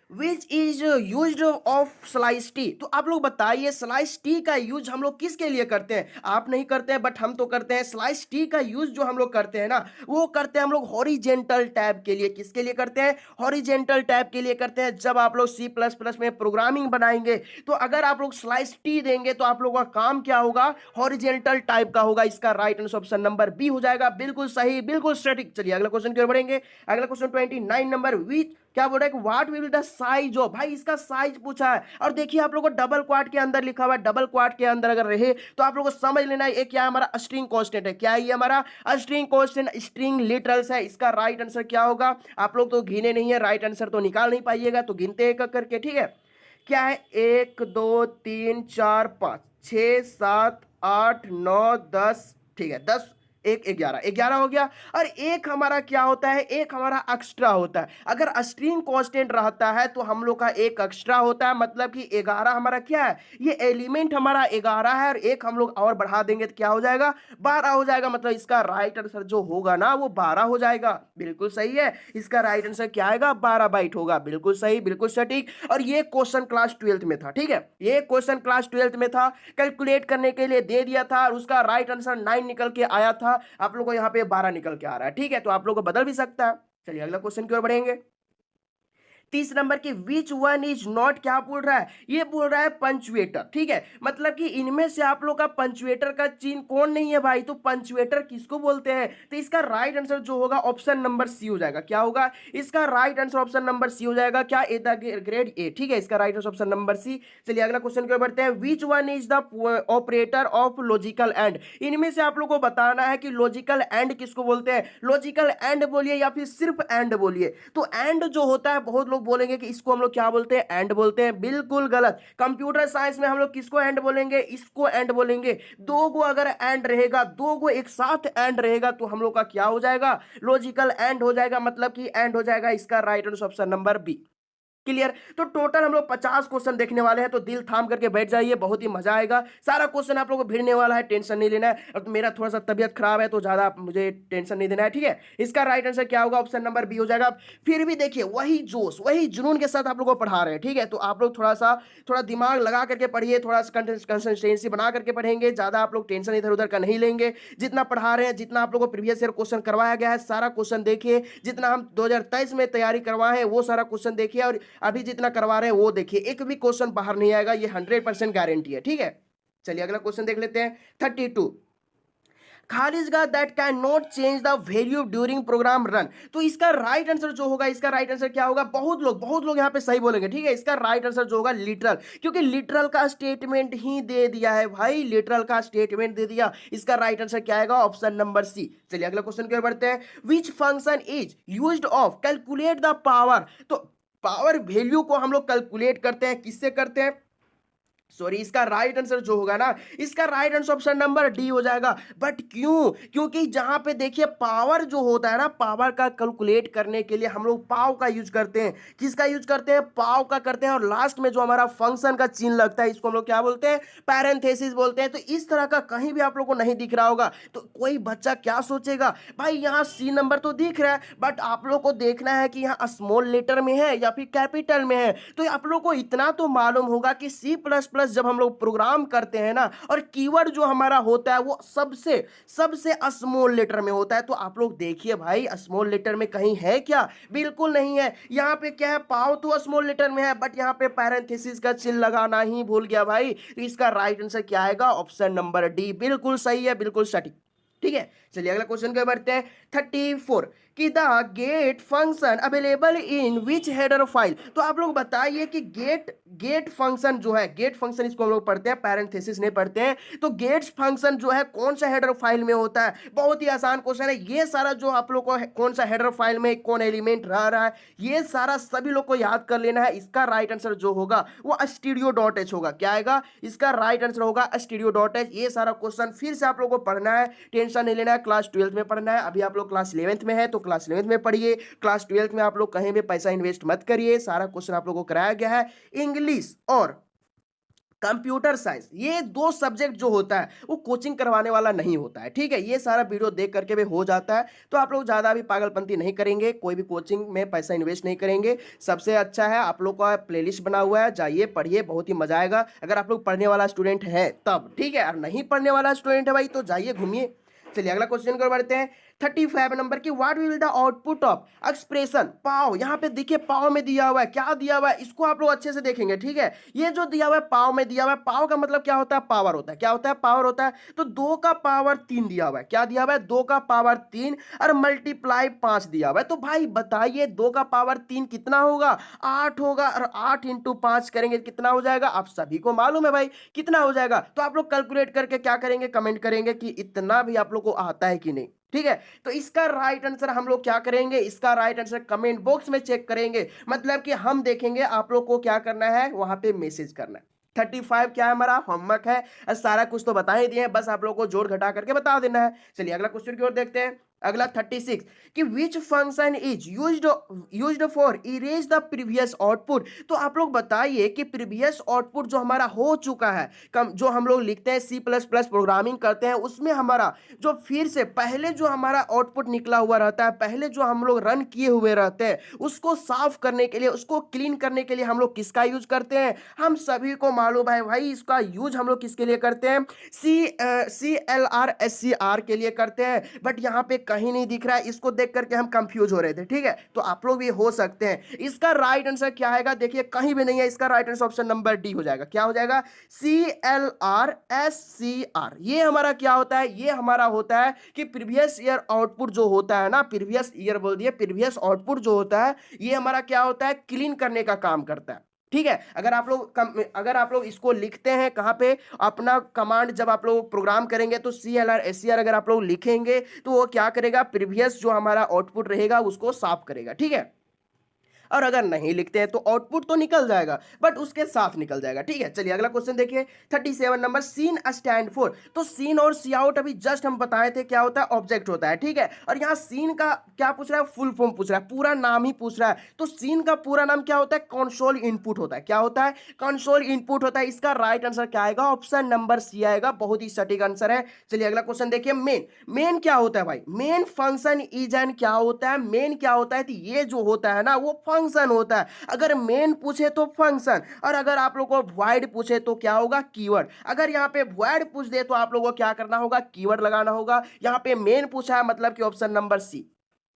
which is use of slice T. तो आप लोग बताइए स्लाइस टी का यूज हम लोग किसके लिए करते हैं? आप नहीं करते हैं बट हम तो करते हैं। स्लाइस टी का यूज जो हम लोग करते हैं ना वो करते हैं हम लोग हॉरिजेंटल टैब के लिए। किसके लिए करते हैं? हॉरिजेंटल टैब के लिए करते हैं। जब आप लोग सी प्लस प्लस में प्रोग्रामिंग बनाएंगे तो अगर आप लोग स्लाइस टी देंगे तो आप लोगों का काम क्या होगा? हॉरिजेंटल टाइप का होगा। इसका right answer option number B हो जाएगा, बिल्कुल सही, बिल्कुल सटीक। चलिए अगला क्वेश्चन की ओर बढ़ेंगे। अगला क्वेश्चन 29 नंबर, विच क्या बोल रहा है कि what will the size of, भाई इसका साइज पूछा है। और देखिए आप लोगों को डबल क्वाट के अंदर लिखा हुआ है, डबल क्वाट के अंदर अगर रहे तो आप लोगों को समझ लेना है ये क्या हमारा स्ट्रिंग कांस्टेंट है। क्या है ये हमारा स्ट्रिंग कांस्टेंट? स्ट्रिंग लिटरल्स है। इसका राइट आंसर क्या होगा? आप लोग तो गिने नहीं है, राइट आंसर तो निकाल नहीं पाइएगा, तो गिनते एक करके, ठीक है। क्या है? 1 2 3 4 5 6 7 8 9 10, ठीक है 10, एक 11, 11 हो गया। और एक हमारा क्या होता है? एक हमारा एक्स्ट्रा होता है। अगर स्ट्रिंग कांस्टेंट रहता है तो हम लोग का एक एक्स्ट्रा होता है, मतलब कि 11 हमारा क्या है? ये एलिमेंट हमारा 11 है और एक हम लोग और बढ़ा देंगे तो क्या हो जाएगा? 12 हो जाएगा। मतलब इसका राइट आंसर जो होगा ना वो 12 हो जाएगा, बिल्कुल सही है। इसका राइट आंसर क्या आएगा? 12 बाइट होगा, बिल्कुल सही, बिल्कुल सटीक। और ये क्वेश्चन क्लास 12th में था, ठीक है। ये क्वेश्चन क्लास 12th में था, कैलकुलेट करने के लिए दे दिया था और उसका राइट आंसर 9 निकल के आया था। आप लोगों को यहाँ पे 12 निकल के आ रहा है, ठीक है। तो आप लोग को बदल भी सकता है। चलिए अगला क्वेश्चन की ओर बढ़ेंगे। 30 नंबर की विच वन इज नॉट, क्या बोल रहा है? ये बोल रहा है पंचुएटर, ठीक है। मतलब कि इनमें से आप लोग का पंचुएटर का चिन्ह कौन नहीं है भाई? तो पंचुएटर किसको बोलते हैं? तो इसका राइट आंसर जो होगा ऑप्शन नंबर सी हो जाएगा। क्या होगा? इसका right answer option number C हो जाएगा। क्या? ए द ग्रेड ए, ठीक है। इसका right answer option number C. चलिए अगला क्वेश्चन की ओर बढ़ते हैं। Which one is the operator of logical and. इनमें से आप लोग को बताना है कि लॉजिकल एंड किसको बोलते हैं। लॉजिकल एंड बोलिए या फिर सिर्फ एंड बोलिए। तो एंड जो होता है बहुत लोग बोलेंगे कि इसको हम लोग क्या बोलते हैं? एंड बोलते हैं, बिल्कुल गलत। कंप्यूटर साइंस में हम लोग किसको एंड बोलेंगे? इसको एंड बोलेंगे। दो गो अगर एंड रहेगा, दो गो एक साथ एंड रहेगा तो हम लोग का क्या हो जाएगा? लॉजिकल एंड हो जाएगा, मतलब कि एंड हो जाएगा। इसका right answer option number B. Clear? तो टोटल हम लोग 50 क्वेश्चन देखने वाले हैं, तो दिल थाम करके बैठ जाइए, बहुत ही मजा आएगा। सारा क्वेश्चन आप लोगों को भिड़ने वाला है, टेंशन नहीं लेना है। और तो मेरा थोड़ा सा तबियत खराब है तो ज्यादा मुझे टेंशन नहीं देना है, ठीक है। इसका राइट आंसर क्या होगा? ऑप्शन नंबर बी हो जाएगा। फिर भी देखिए वही जोश वही जुनून के साथ आप लोगों को पढ़ा रहे हैं, ठीक है। तो आप लोग थोड़ा दिमाग लगा करके पढ़िए, थोड़ा कंसिस्टेंसी बना करके पढ़ेंगे, ज्यादा आप लोग टेंशन इधर उधर का नहीं लेंगे। जितना पढ़ा रहे हैं, जितना आप लोगों को प्रीवियस ईयर क्वेश्चन करवाया गया है सारा क्वेश्चन देखिए, जितना हम 2023 में तैयारी करवाए हैं वो सारा क्वेश्चन देखिए, और अभी जितना करवा रहे हैं वो देखिए। एक भी क्वेश्चन बाहर नहीं आएगा, ये 100% गारंटी है, ठीक है। चलिए अगला क्वेश्चन देख लेते हैं। 32, खाली जगह that can not change the value during program run. तो इसका राइट आंसर जो होगा, इसका राइट आंसर क्या होगा? बहुत लोग यहाँ पे सही बोलेंगे, ठीक है। इसका राइट आंसर जो होगा लिटरल, क्योंकि लिटरल का स्टेटमेंट ही दे दिया है भाई, लिटरल का स्टेटमेंट दे दिया। इसका राइट आंसर क्या आएगा? Option number C. चलिए अगला क्वेश्चन की ओर बढ़ते हैं। Which function is used of calculate the power. तो पावर वैल्यू को हम लोग कैलकुलेट करते हैं, किससे करते हैं? सॉरी, इसका राइट आंसर जो होगा ना, इसका right answer option number D हो जाएगा। बट क्यों? क्योंकि जहां पे देखिए पावर जो होता है ना, पावर का कैलकुलेट करने के लिए हम लोग पाव का यूज करते हैं। किसका यूज करते हैं? पाव का करते हैं। और लास्ट में जो हमारा फंक्शन का चिन्ह लगता है, इसको हम लोग क्या बोलते हैं? पैरेंथेसिस बोलते हैं। तो इस तरह का कहीं भी आप लोग को नहीं दिख रहा होगा तो कोई बच्चा क्या सोचेगा, भाई यहाँ सी नंबर तो दिख रहा है, बट आप लोग को देखना है कि यहाँ स्मॉल लेटर में है या फिर कैपिटल में है। तो आप लोग को इतना तो मालूम होगा कि सी प्लस प्लस जब हम लोग प्रोग्राम करते हैं ना, और कीवर्ड जो हमारा होता है वो सबसे सबसे स्मॉल लेटर में होता है। तो आप लोग देखिए भाई, स्मॉल लेटर में कहीं है क्या? बिल्कुल नहीं है। यहाँ पे क्या है? पाव तो स्मॉल लेटर में है, बट यहाँ पे पैरेंथेसिस का चिन्ह लगाना ही भूल गया भाई। तो इसका राइट आंसर क्या आएगा? Option number D. बिल्कुल सही है, बिल्कुल सटीक। ठीक है, चलिए अगला क्वेश्चन के बढ़ते हैं। 34 कि the get function available in which header file. तो आप लोग बताइए कि गेट फंक्शन जो है, गेट फंक्शन इसको हम लोग पढ़ते हैं, पैरेंथेसिस नहीं पढ़ते हैं। तो गेट फंक्शन जो है कौन सा हेडर फाइल में होता है? बहुत ही आसान क्वेश्चन है ये सारा। जो आप लोग को कौन सा हेडर फाइल में कौन एलिमेंट रह रहा है, ये सारा सभी लोग को याद कर लेना है। इसका राइट आंसर जो होगा वो stdio.h होगा। क्या आएगा? इसका राइट आंसर होगा stdio.h। ये सारा क्वेश्चन फिर से आप लोग को पढ़ना है, टेंशन नहीं लेना है। क्लास 12th में पढ़ना है। अभी आप लोग क्लास 11th में है तो क्लास 11th में पढ़िए। क्लास 12th में आप लोग कहीं भी पैसा इन्वेस्ट मत करिए। सारा क्वेश्चन आप लोगों को कराया गया है। इंग्लिश और कंप्यूटर साइंस, ये दो सब्जेक्ट जो होता है वो कोचिंग करवाने वाला नहीं होता है, ठीक है। ये सारा वीडियो देख करके भी हो जाता है। तो आप लोग ज़्यादा भी पागलपंती नहीं करेंगे, कोई भी कोचिंग में पैसा इन्वेस्ट नहीं करेंगे। सबसे अच्छा है आप लोग का प्लेलिस्ट बना हुआ है, जाइए पढ़िए, बहुत ही मजा आएगा। अगर आप लोग पढ़ने वाला स्टूडेंट है तब, ठीक है। और नहीं पढ़ने वाला स्टूडेंट है भाई तो जाइए घूमिए। चलिए अगला क्वेश्चन को बढ़ते हैं। 35 नंबर की, what will the output of expression पाव। यहाँ पे देखिए पाव में दिया हुआ है, क्या दिया हुआ है इसको आप लोग अच्छे से देखेंगे, ठीक है। ये जो दिया हुआ है पाव में दिया हुआ है, पाव का मतलब क्या होता है? पावर होता है। क्या होता है? पावर होता है। तो 2 का पावर 3 दिया हुआ है। क्या दिया हुआ है? 2 का पावर 3 और मल्टीप्लाई 5 दिया हुआ है। तो भाई बताइए 2 का पावर 3 कितना होगा? 8 होगा। और 8 इंटू 5 करेंगे कितना हो जाएगा? आप सभी को मालूम है भाई कितना हो जाएगा। तो आप लोग कैलकुलेट करके क्या करेंगे? कमेंट करेंगे कि इतना भी आप लोग को आता है कि नहीं, ठीक है। तो इसका राइट आंसर हम लोग क्या करेंगे? इसका राइट आंसर कमेंट बॉक्स में चेक करेंगे। मतलब कि हम देखेंगे, आप लोग को क्या करना है? वहां पे मैसेज करना है। 35 क्या है? हमारा होमवर्क है। सारा कुछ तो बता ही दिए, बस आप लोग को जोड़ घटा करके बता देना है। चलिए अगला क्वेश्चन की ओर देखते हैं। अगला 36 कि विच function is used for erase the previous output. तो आप लोग बताइए कि प्रीवियस आउटपुट जो हमारा हो चुका है, जो हम लोग लिखते हैं सी प्लस प्लस प्रोग्रामिंग करते हैं, उसमें हमारा जो फिर से पहले जो हमारा आउटपुट निकला हुआ रहता है, पहले जो हम लोग रन किए हुए रहते हैं, उसको साफ करने के लिए, उसको क्लीन करने के लिए हम लोग किसका यूज करते हैं? हम सभी को मालूम है भाई, इसका यूज हम लोग किसके लिए करते हैं? CLRSCR के लिए करते हैं। बट यहाँ पे कहीं नहीं दिख रहा है, इसको देख करके हम कंफ्यूज हो रहे थे, ठीक है। तो आप लोग भी हो सकते हैं। इसका राइट आंसर क्या आएगा? देखिए कहीं भी नहीं है। इसका right answer option number D हो जाएगा। क्या हो जाएगा? CLRSCR। ये हमारा क्या होता है? ये हमारा होता है कि प्रीवियस ईयर आउटपुट जो होता है ना, प्रीवियस ईयर बोल दिए, प्रीवियस आउटपुट जो होता है, ये हमारा क्या होता है? क्लीन करने का काम करता है, ठीक है। अगर आप लोग इसको लिखते हैं कहां पे, अपना कमांड जब आप लोग प्रोग्राम करेंगे तो CLRSCR अगर आप लोग लिखेंगे तो वो क्या करेगा? प्रीवियस जो हमारा आउटपुट रहेगा उसको साफ करेगा, ठीक है। और अगर नहीं लिखते हैं तो आउटपुट तो निकल जाएगा बट उसके साथ निकल जाएगा, ठीक है। चलिए अगला क्वेश्चन देखिए। 37 नंबर, सीन स्टैंड फॉर। तो सीन और सी आउट अभी जस्ट हम बताए थे क्या होता है? ऑब्जेक्ट होता है, ठीक है। और यहाँ सीन का क्या पूछ रहा है? फुल फॉर्म पूछ रहा है, पूरा नाम ही पूछ रहा है। तो सीन का पूरा नाम क्या होता है? कंसोल इनपुट होता है। क्या होता है? कंसोल इनपुट होता है। इसका राइट आंसर क्या आएगा? ऑप्शन नंबर सी आएगा। बहुत ही सटीक आंसर है। चलिए अगला क्वेश्चन देखिए। मेन क्या होता है भाई? मेन फंक्शन इज एन क्या होता है? मेन क्या होता है? तो ये जो होता है ना वो फंक्शन होता है। अगर मेन पूछे तो फंक्शन, और अगर आप लोग को वॉइड पूछे तो क्या होगा? कीवर्ड। अगर यहाँ पे वॉइड पूछ दे तो आप लोगों को क्या करना होगा? कीवर्ड लगाना होगा। यहाँ पे मेन पूछा है मतलब कि ऑप्शन नंबर सी।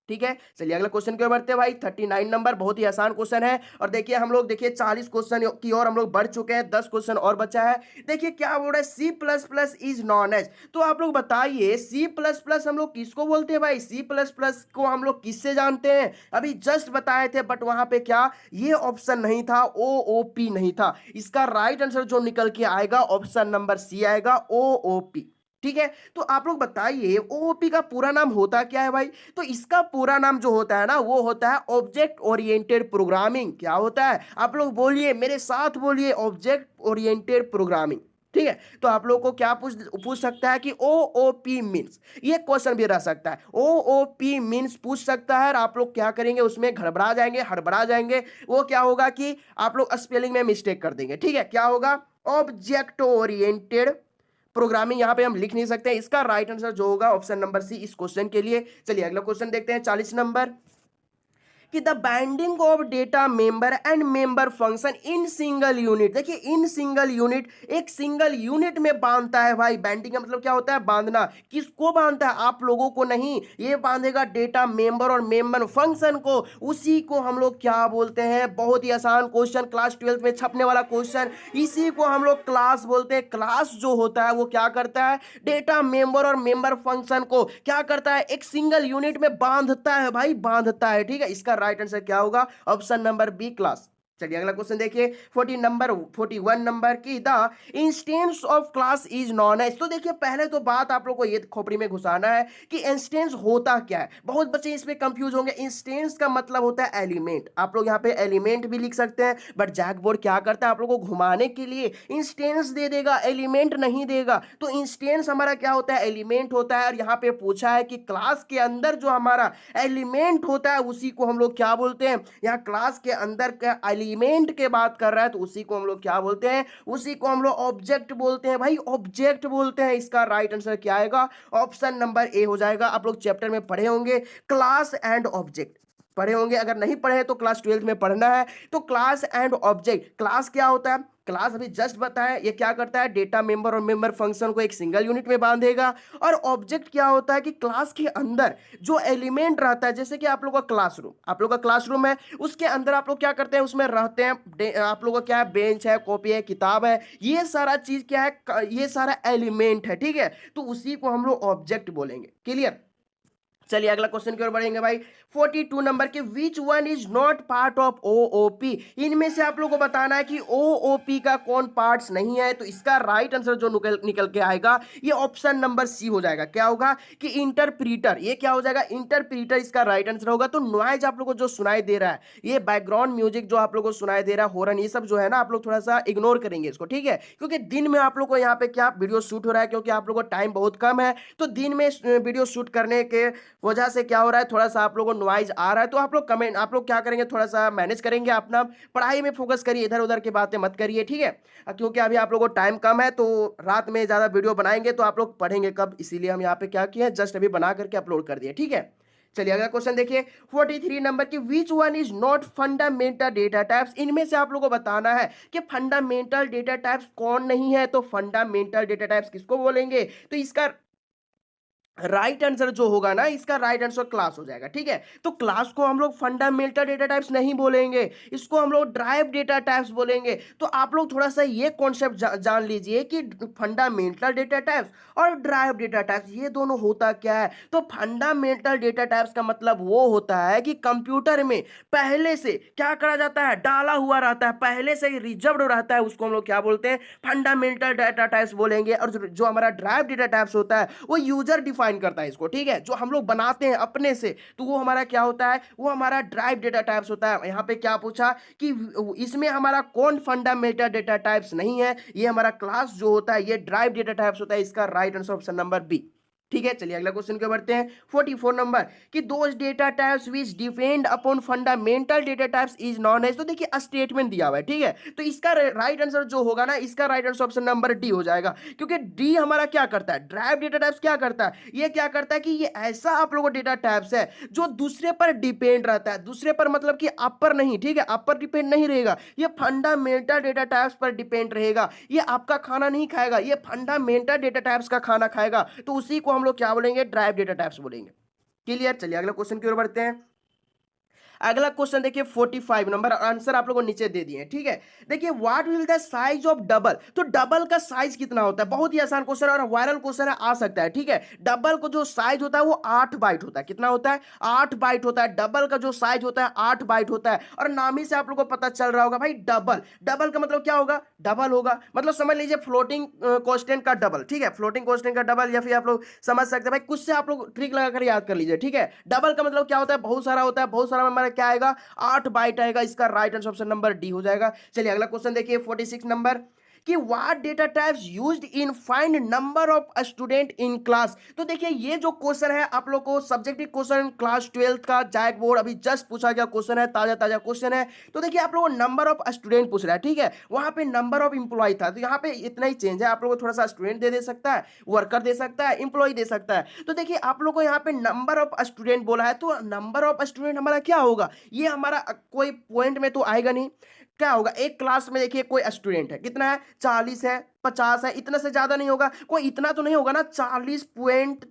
ठीक है, चलिए अगला क्वेश्चन की ओर बढ़ते हैं भाई। 39 नंबर, बहुत ही आसान क्वेश्चन है। और देखिए हम लोग देखिए 40 क्वेश्चन की ओर हम लोग बढ़ चुके हैं, 10 क्वेश्चन और बचा है। देखिए क्या बोल रहा है, C plus plus is known as. तो आप लोग बताइए सी प्लस प्लस हम लोग किसको बोलते हैं भाई, सी प्लस प्लस को हम लोग किससे जानते हैं, अभी जस्ट बताए थे, बट वहां पे क्या ये ऑप्शन नहीं था, ओ ओ पी नहीं था। इसका राइट आंसर जो निकल के आएगा ऑप्शन नंबर सी आएगा, ओ ओ पी। ठीक है, तो आप लोग बताइए ओओपी का पूरा नाम होता क्या है भाई। तो इसका पूरा नाम जो होता है ना, वो होता है ऑब्जेक्ट ओरिएंटेड प्रोग्रामिंग। क्या होता है, आप लोग बोलिए मेरे साथ, बोलिए ऑब्जेक्ट ओरिएंटेड प्रोग्रामिंग। ठीक है, तो आप लोग को क्या पूछ पूछ सकता है कि ओ ओ पी मीन्स, ये क्वेश्चन भी रह सकता है, ओ ओ पी मीन्स पूछ सकता है। और आप लोग क्या करेंगे, उसमें गड़बड़ा जाएंगे, हड़बड़ा जाएंगे। वो क्या होगा कि आप लोग स्पेलिंग में मिस्टेक कर देंगे। ठीक है, क्या होगा, ऑब्जेक्ट ओरिएंटेड प्रोग्रामिंग यहां पे हम लिख नहीं सकते। इसका राइट आंसर जो होगा ऑप्शन नंबर सी इस क्वेश्चन के लिए। चलिए अगला क्वेश्चन देखते हैं, 40 नंबर, कि the binding of data member and member function in single unit. देखिए इन सिंगल यूनिट, एक सिंगल यूनिट में बांधता है भाई। बाइंडिंग का मतलब क्या होता है, बांधना। किसको बांधता है, आप लोगों को नहीं, ये बांधेगा डेटा मेंबर और मेंबर फंक्शन को। उसी को हम लोग क्या बोलते हैं, बहुत ही आसान क्वेश्चन, क्लास 12 में छपने वाला क्वेश्चन, इसी को हम लोग क्लास बोलते हैं। क्लास जो होता है वो क्या करता है, डेटा मेंबर और मेंबर फंक्शन को क्या करता है, एक सिंगल यूनिट में बांधता है भाई, बांधता है। ठीक है, इसका राइट आंसर क्या होगा, ऑप्शन नंबर बी, क्लास। चलिए अगला क्वेश्चन देखिए, 41 नंबर की the instance of class is known as. तो देखिए पहले तो बात आप लोग को ये खोपड़ी में घुसाना है कि इंस्टेंस होता क्या है। बहुत बच्चे इसमें कंफ्यूज होंगे। इंस्टेंस का मतलब होता है एलिमेंट। आप लोग यहाँ पे एलिमेंट भी लिख सकते हैं, बट जैक बोर्ड क्या करता है, आप लोग को घुमाने के लिए इंस्टेंस दे देगा, एलिमेंट नहीं देगा। तो इंस्टेंस हमारा क्या होता है, एलिमेंट होता है। और यहाँ पे पूछा है कि क्लास के अंदर जो हमारा एलिमेंट होता है उसी को हम लोग क्या बोलते हैं। यहाँ क्लास के अंदर का एलिमेंट के बात कर रहा है, तो उसी को हम लोग क्या बोलते हैं, उसी को हम लोग ऑब्जेक्ट बोलते हैं भाई, ऑब्जेक्ट बोलते हैं। इसका राइट आंसर क्या आएगा, ऑप्शन नंबर ए हो जाएगा। आप लोग चैप्टर में पढ़े होंगे क्लास एंड ऑब्जेक्ट, पढ़े होंगे। अगर नहीं पढ़े तो क्लास 12 में पढ़ना है। तो क्लास एंड ऑब्जेक्ट, क्लास क्या होता है, क्लास अभी जस्ट बताया, ये क्या करता है, डेटा मेंबर और मेंबर फंक्शन को एक सिंगल यूनिट में बांधेगा। और ऑब्जेक्ट क्या होता है कि क्लास के अंदर जो एलिमेंट रहता है, जैसे कि आप लोग का क्लासरूम, आप लोग का क्लासरूम है, उसके अंदर आप लोग क्या करते हैं, उसमें रहते हैं, आप लोगों का क्या है, बेंच है, कॉपी है, किताब है, ये सारा चीज क्या है, ये सारा एलिमेंट है। ठीक है, तो उसी को हम लोग ऑब्जेक्ट बोलेंगे। क्लियर। चलिए अगला क्वेश्चन की ओर बढ़ेंगे भाई। 42 नंबर के विच one is not part of OOP. इनमें से आप लोगों को बताना है कि ओओपी का कौन पार्ट्स नहीं है। तो इसका राइट आंसर जो निकल के आएगा ये ऑप्शन नंबर सी हो जाएगा। क्या होगा कि इंटरप्रीटर, ये क्या हो जाएगा, इंटरप्रीटर इसका राइट आंसर होगा। तो नॉइज आप लोगों को जो सुनाई दे रहा है, ये बैकग्राउंड म्यूजिक जो आप लोगों को सुनाई दे रहा है, हॉर्न, ये सब जो है ना, आप लोग थोड़ा सा इग्नोर करेंगे इसको। ठीक है, क्योंकि दिन में आप लोग को यहाँ पे क्या वीडियो शूट हो रहा है, क्योंकि आप लोग को टाइम बहुत कम है। तो दिन में वीडियो शूट करने के वजह से क्या हो रहा है, थोड़ा सा आप लोगों को नॉइज आ रहा है। तो आप लोग कमेंट, आप लोग क्या करेंगे, थोड़ा सा मैनेज करेंगे, अपना पढ़ाई में फोकस करिए, इधर उधर की बातें मत करिए। ठीक है, क्योंकि अभी आप लोगों को टाइम कम है, तो रात में ज्यादा वीडियो बनाएंगे तो आप लोग पढ़ेंगे कब, इसीलिए हम यहाँ पे क्या किए, जस्ट अभी बना करके अपलोड कर दिए। ठीक है, चलिए अगला क्वेश्चन देखिए, 43 नंबर की विच one is not fundamental data types. इनमें से आप लोगों को बताना है कि फंडामेंटल डेटा टाइप्स कौन नहीं है। तो फंडामेंटल डेटा टाइप्स किसको बोलेंगे, तो इसका राइट आंसर जो होगा ना, इसका राइट आंसर क्लास हो जाएगा। ठीक है, तो क्लास को हम लोग फंडामेंटल डेटा टाइप्स नहीं बोलेंगे, इसको हम लोग ड्राइव डेटा टाइप्स बोलेंगे। तो आप लोग थोड़ा सा ये कॉन्सेप्ट जान लीजिए कि फंडामेंटल डेटा टाइप्स और ड्राइव डेटा टाइप्स ये दोनों होता क्या है। तो फंडामेंटल डेटा टाइप्स का मतलब वो होता है कि कंप्यूटर में पहले से क्या करा जाता है, डाला हुआ रहता है, पहले से ही रिजर्व्ड रहता है, उसको हम लोग क्या बोलते हैं, फंडामेंटल डेटा टाइप्स बोलेंगे। और जो हमारा ड्राइव डेटा टाइप्स होता है वो यूजर डिफाइन करता है इसको। ठीक है, जो हम लोग बनाते हैं अपने से, तो वो हमारा क्या होता है, वो हमारा ड्राइव डेटा टाइप्स होता है। यहां पे क्या पूछा कि इसमें हमारा कौन फंडामेंटल डेटा टाइप्स नहीं है, ये हमारा क्लास जो होता है ये ड्राइव डेटा टाइप्स होता है। इसका right answer option number B. ठीक है, चलिए अगला क्वेश्चन के बढ़ते हैं, 44 नंबर कि those data types which depend upon fundamental data types is known as. तो देखिए स्टेटमेंट दिया हुआ है। ठीक है, तो इसका राइट आंसर जो होगा ना, इसका right answer option number D हो जाएगा, क्योंकि डी हमारा क्या करता है, ड्राइव डेटा टाइप्स क्या करता है, ये क्या करता है कि ये ऐसा आप लोगों डेटा टाइप्स है जो दूसरे पर डिपेंड रहता है। दूसरे पर मतलब कि आप पर नहीं, ठीक है, आप पर डिपेंड नहीं रहेगा, ये फंडामेंटल डेटा टाइप्स पर डिपेंड रहेगा। ये आपका खाना नहीं खाएगा, ये फंडामेंटल डेटा टाइप्स का खाना खाएगा। तो उसी को हम लोग क्या बोलेंगे, ड्राइव डेटा टाइप्स बोलेंगे। क्लियर। चलिए अगला क्वेश्चन की ओर बढ़ते हैं। अगला क्वेश्चन देखिए 45 नंबर, आंसर आप लोगों को नीचे दे दिए हैं, ठीक है। देखिए what will the size of double, तो डबल का साइज कितना होता है, बहुत ही आसान क्वेश्चन और वायरल क्वेश्चन है, आ सकता है, ठीक है। डबल को जो साइज होता है वो 8 बाइट होता है, कितना होता है 8 बाइट होता है, डबल का जो साइज होता है 8 बाइट होता है। और नाम ही से आप लोगों को पता चल रहा होगा भाई डबल, डबल का मतलब क्या होगा, डबल होगा, मतलब समझ लीजिए फ्लोटिंग कांस्टेंट का डबल, ठीक है, फ्लोटिंग कांस्टेंट का डबल, या फिर आप लोग समझ सकते हैं भाई कुछ से आप लोग ट्रिक लगाकर याद कर लीजिए, ठीक है। डबल का मतलब क्या होता है, बहुत सारा होता है, बहुत सारा में हमारा क्या आएगा 8 बाइट आएगा, इसका right answer option number D हो जाएगा। चलिए अगला क्वेश्चन देखिए 46 नंबर कि what data types used in find number of student in class. तो देखिए ये जो क्वेश्चन है आप लोग को सब्जेक्टिव क्वेश्चन क्लास 12 का जैक बोर्ड अभी जस्ट पूछा गया क्वेश्चन है, ताजा ताजा क्वेश्चन है। तो देखिए आप लोगों को नंबर ऑफ स्टूडेंट पूछ रहा है, ठीक है, वहां पे नंबर ऑफ इंप्लॉय था, तो यहाँ पे इतना ही चेंज है, आप लोग को थोड़ा सा स्टूडेंट दे सकता है, वर्कर दे सकता है, इंप्लॉय दे सकता है। तो देखिए आप लोग को यहाँ पे नंबर ऑफ स्टूडेंट बोला है, तो नंबर ऑफ स्टूडेंट हमारा क्या होगा, ये हमारा कोई पॉइंट में तो आएगा नहीं, क्या होगा एक क्लास में देखिए कोई स्टूडेंट है, कितना है 40 है 50 है, इतना से ज्यादा नहीं होगा, कोई इतना तो नहीं होगा ना 40.1,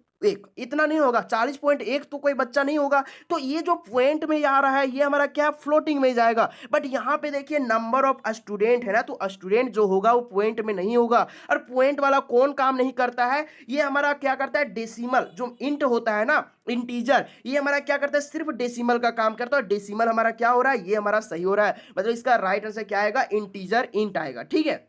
इतना नहीं होगा 40.1, तो कोई बच्चा नहीं होगा। तो ये जो पॉइंट में आ रहा है ये हमारा क्या फ्लोटिंग में जाएगा, बट यहाँ पे देखिए नंबर ऑफ स्टूडेंट है ना, तो स्टूडेंट जो होगा वो पॉइंट में नहीं होगा। और पॉइंट वाला कौन काम नहीं करता है, ये हमारा क्या करता है डेसिमल, जो इंट होता है ना इंटीजर, ये हमारा क्या करता है सिर्फ डेसिमल का काम करता है, और डेसिमल हमारा क्या हो रहा है, ये हमारा सही हो रहा है, मतलब इसका राइट आंसर क्या आएगा इंटीजर इंट आएगा, ठीक है।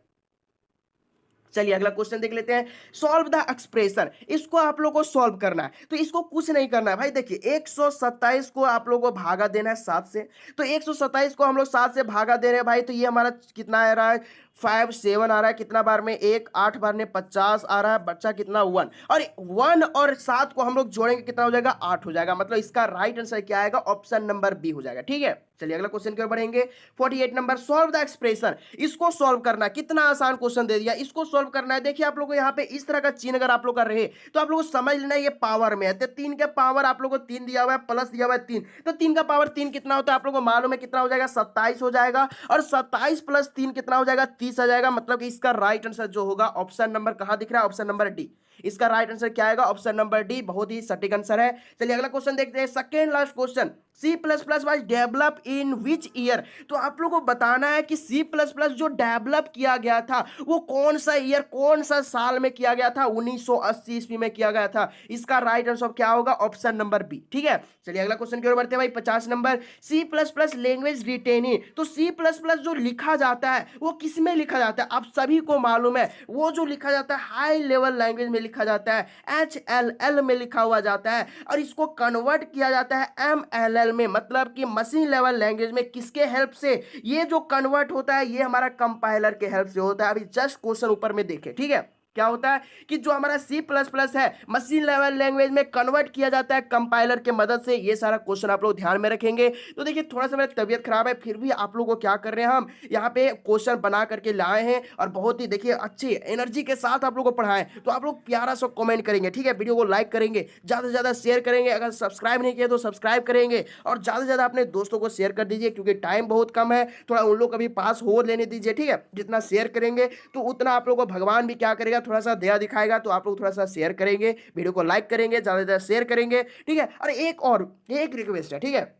चलिए अगला क्वेश्चन देख लेते हैं। सॉल्व द एक्सप्रेशन, इसको आप लोगों को सॉल्व करना है, तो इसको कुछ नहीं करना है भाई, देखिए 127 को आप लोगों को भागा देना है 7 से, तो 127 को हम लोग 7 से भागा दे रहे हैं भाई, तो ये हमारा कितना आ रहा है 5 7 आ रहा है, कितना बार में 1 8 बार में 50 आ रहा है, बच्चा कितना 1, और 1 और 7 को हम लोग जोड़ेंगे कितना हो जाएगा 8 हो जाएगा, मतलब इसका राइट आंसर क्या आएगा ऑप्शन नंबर बी हो जाएगा, ठीक है। चलिए अगला क्वेश्चन की ओर बढ़ेंगे 48 नंबर, सॉल्व द एक्सप्रेशन, इसको सॉल्व करना, कितना आसान क्वेश्चन दे दिया, इसको सॉल्व करना है। देखिए आप लोगों को यहाँ पे इस तरह का चिन्ह अगर आप लोग का रहे तो आप लोग को समझ लेना ये पावर में है, तो 3 के पावर आप लोग को 3 दिया हुआ है, प्लस दिया हुआ है 3, तो 3 का पावर 3 कितना होता है आप लोग को मालूम है, कितना हो जाएगा 27 हो जाएगा, और 27 प्लस 3 कितना हो जाएगा 30 आ जाएगा, मतलब कि इसका राइट आंसर जो होगा ऑप्शन नंबर कहां दिख रहा है, ऑप्शन नंबर डी, इसका राइट आंसर क्या आएगा ऑप्शन नंबर डी, बहुत ही सटीक आंसर है। चलिए अगला क्वेश्चन देखते हैं, second last question, C++ was develop in which year, तो आप लोगों को बताना है कि C++ जो डेवलप किया गया था वो कौन सा ईयर कौन सा साल में किया गया था, 1980 ईस्वी में किया गया था, इसका राइट आंसर क्या होगा ऑप्शन नंबर बी, ठीक है। चलिए अगला क्वेश्चन की ओर बढ़ते हैं भाई 50 नंबर, C++ लैंग्वेज रिटेन, तो C++ जो लिखा जाता है वो किस में लिखा जाता है, आप सभी को मालूम है, वो जो लिखा जाता है हाई लेवल लैंग्वेज में लिखा जाता है, HLL में लिखा हुआ जाता है, और इसको कन्वर्ट किया जाता है MLL में, मतलब कि मशीन लेवल लैंग्वेज में, किसके हेल्प से ये जो कन्वर्ट होता है, ये हमारा कंपाइलर के हेल्प से होता है। अभी जस्ट क्वेश्चन ऊपर में देखें, ठीक है, क्या होता है कि जो हमारा C++ है मशीन लेवल लैंग्वेज में कन्वर्ट किया जाता है कंपाइलर के मदद से, ये सारा क्वेश्चन आप लोग ध्यान में रखेंगे। तो देखिए थोड़ा सा मेरा तबीयत खराब है, फिर भी आप लोगों को क्या कर रहे हैं, हम यहाँ पे क्वेश्चन बना करके लाए हैं, और बहुत ही देखिए अच्छी एनर्जी के साथ आप लोगों को पढ़ाएं, तो आप लोग प्यारा सा कमेंट करेंगे, ठीक है, वीडियो को लाइक करेंगे, ज़्यादा से ज़्यादा शेयर करेंगे, अगर सब्सक्राइब नहीं किया तो सब्सक्राइब करेंगे, और ज़्यादा से ज़्यादा अपने दोस्तों को शेयर कर दीजिए, क्योंकि टाइम बहुत कम है, थोड़ा उन लोग कभी पास हो लेने दीजिए, ठीक है। जितना शेयर करेंगे तो उतना आप लोगों को भगवान भी क्या करेगा, थोड़ा सा दया दिखाएगा, तो आप लोग थोड़ा सा शेयर करेंगे, वीडियो को लाइक करेंगे, ज्यादा से ज्यादा शेयर करेंगे, ठीक है। और एक रिक्वेस्ट है, ठीक है,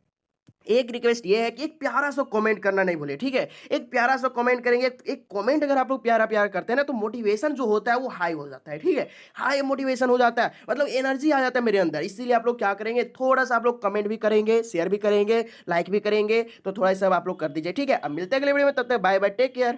एक रिक्वेस्ट ये है कि एक प्यारा सा कमेंट करना नहीं भूले, ठीक है, एक प्यारा सा कमेंट करेंगे, एक कमेंट अगर आप लोग प्यारा प्यारा करते हैं ना तो मोटिवेशन जो होता है वो हाई हो जाता है, ठीक है, हाई मोटिवेशन हो जाता है, मतलब एनर्जी आ जाता है मेरे अंदर, इसीलिए आप लोग क्या करेंगे, थोड़ा सा आप लोग कमेंट भी करेंगे, शेयर भी करेंगे, लाइक भी करेंगे, तो थोड़ा सा आप लोग कर दीजिए, ठीक है। अब मिलते हैं अगले वीडियो में, तब तक बाय बाय, टेक केयर।